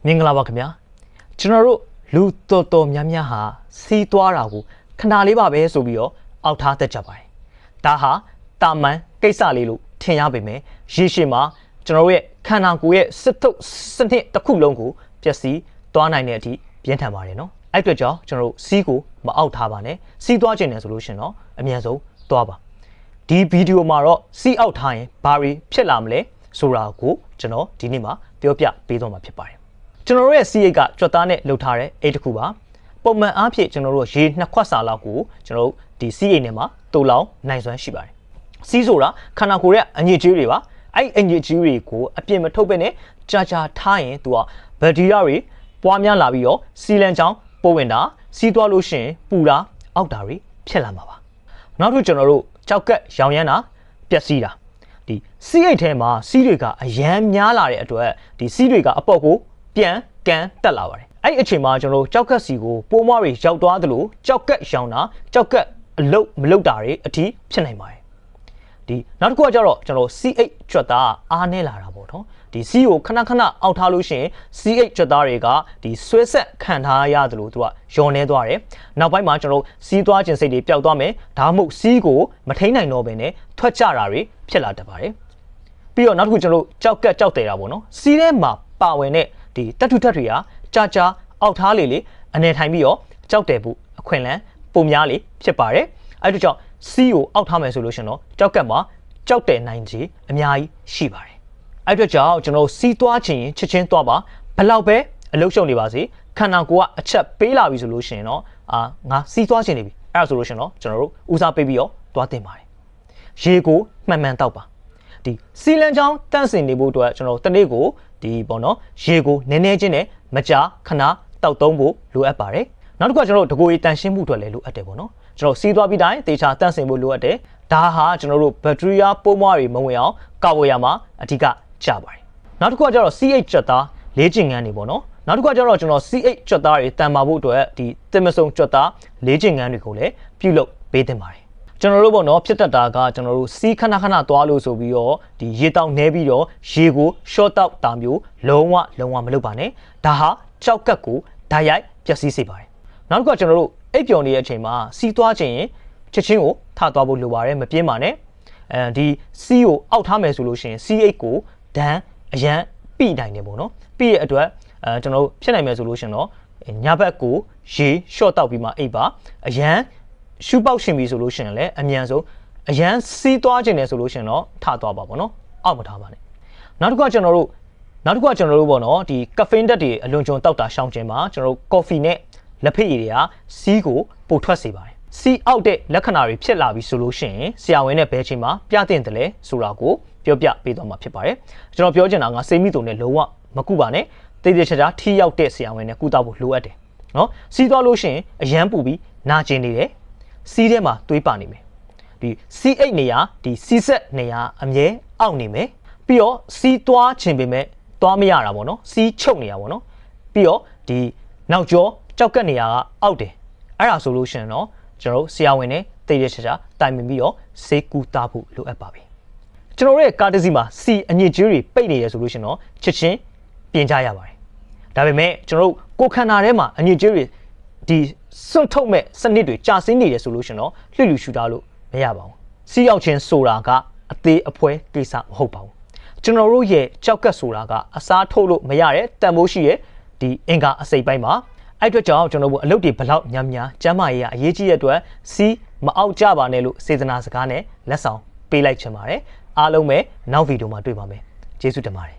မင်္ဂလာပါခင်ဗျာကျွန်တော်တို့လူတော်များများဟာစီးသွားတာကိုခဏလေးပါပဲဆိုပြီးတော့အောက်ထားတတ်ကြပါတယ်ဒါဟာတာမန်ကိစ္စလေးလို့ထင်ရပေမဲ့ရေရှည်မှာကျွန်တော်ရဲ့ခန္ဓာကိုယ်ရဲ့စစ်ထုတ်စနစ်တစ်ခုလုံးကိုပျက်စီးသွားနိုင်တဲ့အထိပြင်းထန်ပါတယ်နော်အဲ့အတွက်ကြောင့်ကျွန်တော်တို့စီးကိုမအောက်ထားပါနဲ့စီးသွားခြင်းနဲ့ဆိုလို့ရှင်တော့အမြန်ဆုံးသွားပါဒီဗီဒီယိုမှာတော့စီးအောက်ထားရင်ဘာတွေဖြစ်လာမလဲဆိုတာကိုကျွန်တော်ဒီနေ့မှာပြောပြပေးသွားမှာဖြစ်ပါတယ်ကျွန်တော်တို့ရဲ့ C8 ကကြွက်သားနဲ့လှုပ်ထားတဲ့အိတ်တစ်ခုပါပုံမှန်အားဖြင့်ကျွန်တော်တို့ရေ2ခွက်စာလောက်ကိုကျွန်တော်တို့ဒီ C8 နဲ့မှာတူလောင်နိုင်စွမ်းရှိပါတယ်စီးဆိုတာခန္ဓာကိုယ်ရဲ့အညစ်အကြေးတွေပါအဲ့အညစ်အကြေးတွေကိုအပြင်မထုတ်ဘဲနဲ့ကြာကြာထားရင်သူကဘက်တီးရီးယားတွေပွားများလာပြီးတော့စီလန်ချောင်းပိုးဝင်တာစီးသွားလို့ရှိရင်ပူတာအောက်တာတွေဖြစ်လာမှာပါနောက်ထပ်ကျွန်တော်တို့ကြောက်ကက်ရောင်ရမ်းတာပျက်စီးတာဒီ C8 ထဲမှာစီးတွေကအရန်များလာတဲ့အတွက်ဒီစီးတွေကအပေါ်ကိုပြန်ကန်တက်လာပါတယ်အဲ့အချိန်မှာကျွန်တော်တို့ကြောက်ကက်စီကိုပိုးမွားတွေရောက်သွားသလိုကြောက်ကက်ရောင်တာကြောက်ကက်အလုတ်မလုတ်တာတွေအထိဖြစ်နိုင်ပါတယ်ဒီနောက်တစ်ခုကကျတော့ကျွန်တော် C8 ကြွက်သားအားနည်းလာတာပေါ့နော်ဒီ C ကိုခဏခဏအောက်ထားလို့ရှိရင် C8 ကြွက်သားတွေကဒီဆွဲဆက်ခံထားရသလိုသူကယွန်နေသွားတယ်နောက်ပိုင်းမှာကျွန်တော်စီးသွားခြင်းစိတ်တွေပျောက်သွားမယ်ဒါမှမဟုတ် C ကိုမထိန်နိုင်တော့ဘဲနဲ့ထွက်ကြတာတွေဖြစ်လာတတ်ပါတယ်ပြီးတော့နောက်တစ်ခုကျွန်တော်ကြောက်ကက်ကြောက်တယ်တာပေါ့နော် C ထဲမှာပါဝင်တဲ့ဒီတက်ထုတက်တွေကကြာအောက်ထားလေအနေထိုင်ပြီးတော့ကြောက်တယ်ဖို့အခွင့်အလမ်းပုံများလေဖြစ်ပါတယ်အဲ့ဒါကြောင့် C ကိုအောက်ထားမယ်ဆိုလို့ရှင်တော့ကြောက်ကက်မှာကြောက်တယ်နိုင်ခြင်းအများကြီးရှိပါတယ်အဲ့အတွက်ကြောင့်ကျွန်တော်စီးသွားခြင်းချက်ချင်းသွားပါဘလောက်ပဲအလုပ်ရှုံနေပါစေခန္ဓာကိုယ်ကအချက်ပေးလာပြီဆိုလို့ရှင်တော့ငါစီးသွားခြင်းနေပြီအဲ့ဒါဆိုလို့ရှင်တော့ကျွန်တော်တို့ဦးစားပေးပြီးတော့သွားတင်ပါတယ်ရေကိုမှန်တောက်ပါဒီစီလန်ချောင်းတန့်စင်နေဖို့အတွက်ကျွန်တော်တနေ့ကိုဒီပေါ့နော်ရေကိုနည်းနည်းချင်းနဲ့မကြာခဏတောက်သုံးဖို့လိုအပ်ပါတယ်နောက်တစ်ခုကကျွန်တော်တို့တကိုယ်ရေးတန်ရှင်းမှုအတွက်လည်းလိုအပ်တယ်ပေါ့နော်ကျွန်တော်စီးသွားပြီးတိုင်းတေချာတန့်စင်ဖို့လိုအပ်တယ်ဒါဟာကျွန်တော်တို့ဘက်ထရီးယားပိုးမွားတွေမဝင်အောင်ကာဝယ်ရမှာအဓိကကျပါတယ်နောက်တစ်ခုကကျတော့ C8 ကြွက်သားလေ့ကျင့်ခန်းတွေပေါ့နော်နောက်တစ်ခုကကျတော့ကျွန်တော် C8 ကြွက်သားတွေတန်ပါဖို့အတွက်ဒီတင်မဆုံကြွက်သားလေ့ကျင့်ခန်းတွေကိုလည်းပြုလုပ်ပေးသင့်ပါတယ်ကျွန်တော်တို့ပေါ့နော်ဖြစ်တတ်တာကကျွန်တော်တို့စီးခဏသွားလို့ဆိုပြီးတော့ဒီရေတောက်နေပြီးတော့ရေကို short တောက်တာမျိုးလုံးဝမလုပ်ပါနဲ့ဒါဟာကြောက်ကက်ကိုဓာတ်ရိုက်ပျက်စီးစေပါတယ်နောက်တစ်ခုကကျွန်တော်တို့အိပ်ပျော်နေတဲ့အချိန်မှာစီးသွားခြင်းချက်ချင်းကိုထသွားဖို့လိုပါတယ်မပြင်းပါနဲ့ဒီစီးကိုအောက်ထားမယ်ဆိုလို့ရှိရင် C8 ကိုဒဏ်အရန်ပြိနိုင်တယ်ပေါ့နော်ပြည့်ရဲ့အတွက်ကျွန်တော်တို့ဖြစ်နိုင်မယ်ဆိုလို့ရှိရင်တော့ညဘက်ကိုရေ short တောက်ပြီးမှအိပ်ပါအရန်ရှူပေါက်ရှင်ပြီဆိုလို့ရှိရင်လည်းအမြန်ဆုံးအရန်စီးသွားခြင်းတယ်ဆိုလို့ရှိရင်တော့ထသွားပါပေါ့နော်အောက်မထားပါနဲ့နောက်တစ်ခုကကျွန်တော်တို့ပေါ့နော်ဒီကဖိန်းဓာတ်တွေအလွန်ကျွံတောက်တာရှောင်ခြင်းမှာကျွန်တော်တို့ကော်ဖီနဲ့လက်ဖက်ရည်တွေကစီးကိုပိုထွက်စေပါတယ်စီးအောက်တဲ့လက္ခဏာတွေဖြစ်လာပြီဆိုလို့ရှိရင်ဆရာဝန်နဲ့ဘယ်ချိန်မှာပြသင့်တယ်လဲဆိုတာကိုပြောပြပေးသွားမှာဖြစ်ပါတယ်ကျွန်တော်ပြောချင်တာကစိတ်မိတုံနဲ့လုံးဝမကုပါနဲ့တိတိကျကျထိရောက်တဲ့ဆရာဝန်နဲ့ကုသဖို့လိုအပ်တယ်နော်စီးသွားလို့ရှိရင်အရန်ပူပြီးနာကျင်နေတယ်စီးထဲမှာသွေးပါနေမယ်ဒီ C8 နေရာဒီ C7 နေရာအမြဲအောက်နေမယ်ပြီးတော့စီးသွားခြင်းပေမဲ့သွားမရတာပေါ့နော်စီးချုပ်နေတာပေါ့နော်ပြီးတော့ဒီနောက်ကျောကြောက်ကက်နေရာကအောက်တယ်အဲ့ဒါဆိုလို့ရှိရင်တော့ကျွန်တော်တို့ဆရာဝန်နဲ့တိတ်ရချာတိုင်ပင်ပြီးတော့ဆေးကူတာဖို့လိုအပ်ပါပြီကျွန်တော်ရဲ့ကားတစ်စီးမှာ C အညစ်အကြေးတွေပိတ်နေရဆိုလို့ရှိရင်တော့ချက်ချင်းပြင်ကြရပါတယ်ဒါပေမဲ့ကျွန်တော်တို့ကိုယ်ခန္ဓာထဲမှာအညစ်အကြေးတွေဒီစွန့်ထုတ်မဲ့စနစ်တွေကြာဆင်းနေတယ်ဆိုလို့ရှင်တော့လှလူရှူတာလို့မရပါဘူးစီးရောက်ခြင်းဆိုတာကအသေးအဖွဲကိစ္စမဟုတ်ပါဘူးကျွန်တော်တို့ရဲ့ကြောက်ကက်ဆိုတာကအစားထိုးလို့မရတဲ့တန်ဖိုးရှိရဲ့ဒီအင်္ဂါအစိပ်ပိုင်းမှာအဲ့အတွက်ကြောင့်ကျွန်တော်တို့အလုပ်တွေဘလောက်များကျမ်းမာရေးအရေးကြီးတဲ့အတွက်စီးမအောက်ကြပါနဲ့လို့စေတနာစကားနဲ့လက်ဆောင်ပေးလိုက်ချင်ပါတယ်အားလုံးပဲနောက်ဗီဒီယိုမှာတွေ့ပါမယ်ကျေးဇူးတင်ပါတယ်